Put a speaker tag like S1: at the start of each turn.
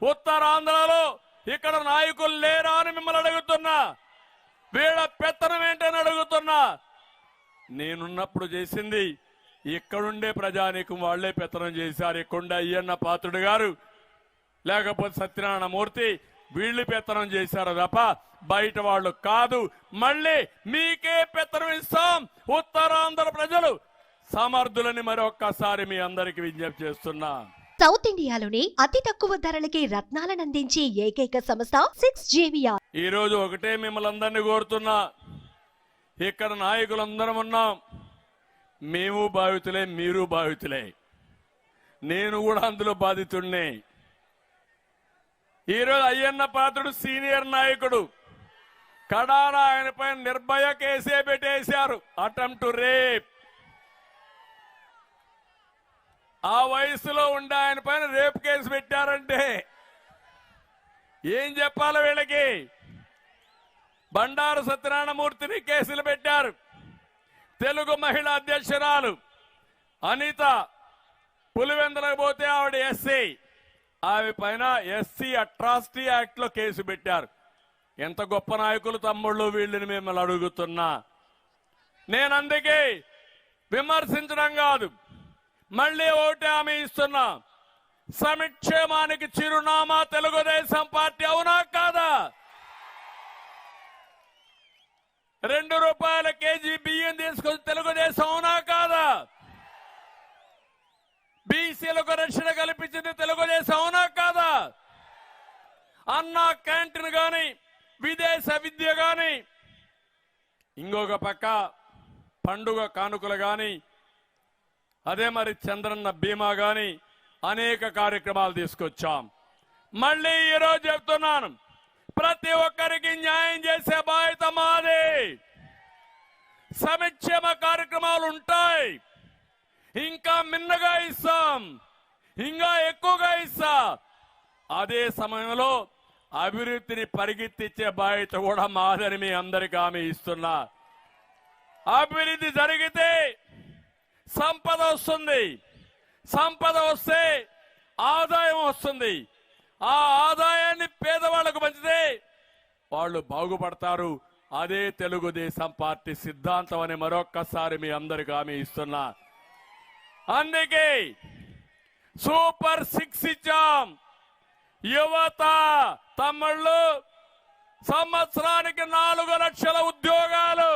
S1: ఉత్తరాంధ్రలో ఇక్కడ నాయకులు లేరా అని మిమ్మల్ని అడుగుతున్నా. వీళ్ళ పెత్తనం ఏంటని అడుగుతున్నా. నేనున్నప్పుడు చేసింది ఇక్కడుండే ప్రజానీకం వాళ్లే పెత్తనం చేశారు. ఇక్కడుండే అయ్యన్న పాత్రుడు గారు లేకపోతే సత్యనారాయణ మూర్తి వీళ్ళు పెత్తనం చేశారు తప్ప బయట వాళ్ళు కాదు. మళ్ళీ మీకే పెత్తనం ఇస్తాం. ఉత్తరాంధ్ర ప్రజలు సమర్థులని మరొక్కసారి మీ అందరికి విజ్ఞప్తి చేస్తున్నా.
S2: సౌత్ ఇండియాలోని అతి తక్కువ ధరలకి రత్నాలను అందించే ఏకైక సంస్థ 6JVR.
S1: ఈ రోజు ఒకటే మిమ్మల్ని అందరినీ కోరుతున్నా. ఇక్కడ నాయకులందరం ఉన్నాం. మేము బాధితులే, మీరు బాధితులే. నేను కూడా అందులో బాధితుడినే. ఈరోజు అయ్యన్న పాత్రుడు సీనియర్ నాయకుడు. కడాన ఆయనపై నిర్భయ కేసే పెట్టేశారు. Attempt to rape. ఆ వయసులో ఉండే ఆయన పైన రేప్ కేసు పెట్టారంటే ఏం చెప్పాలి వీళ్ళకి? బండారు సత్యనారాయణమూర్తిని కేసులు పెట్టారు. తెలుగు మహిళా అధ్యక్షురాలు అనిత పులివెందులకు పోతే ఆవిడ ఎస్సీ. ఆమె పైన ఎస్సీ అట్రాసిటీ యాక్ట్ లో కేసు పెట్టారు. ఎంత గొప్ప నాయకులు తమ్ముళ్ళు వీళ్ళని మిమ్మల్ని అడుగుతున్నా. నేను అందుకే విమర్శించడం కాదు, మళ్ళీ ఒకటి హామీ ఇస్తున్నా. సంక్షేమానికి చిరునామా తెలుగుదేశం పార్టీ. అవునా కాదా? 2 రూపాయల కేజీ బియ్యం తీసుకొని తెలుగుదేశం. అవునా కాదా? బీసీలకు రక్షణ కల్పించింది తెలుగుదేశం. అవునా కాదా? అన్నా క్యాంటీన్ గాని, విదేశ విద్య గాని, ఇంకొక పక్క పండుగ కానుకలు గాని, అదే మరి చంద్రన్న బీమా గాని అనేక కార్యక్రమాలు తీసుకొచ్చాం. మళ్ళీ ఈరోజు చెప్తున్నాను, ప్రతి ఒక్కరికి న్యాయం చేసే బాధ్యత మాది. సంక్షేమ కార్యక్రమాలు ఉంటాయి, ఇంకా మిన్నగా ఇస్తాం, ఇంకా ఎక్కువగా ఇస్తా. అదే సమయంలో అభివృద్ధిని పరిగెత్తించే బాధ్యత కూడా మాదని మీ అందరికీ హామీ ఇస్తున్నా. అభివృద్ధి జరిగితే సంపద వస్తుంది, సంపద వస్తే ఆదాయం వస్తుంది. ఆ ఆదాయాన్ని పేదవాళ్లకు పంచితే వాళ్ళు బాగుపడతారు. అదే తెలుగుదేశం పార్టీ సిద్ధాంతం అని మరొక్కసారి మీ అందరికీ హామీ ఇస్తున్నా. అందుకే సూపర్ 6 ఇచ్చాం. యువత తమ్ముళ్ళు సంవత్సరానికి 4 లక్షల ఉద్యోగాలు.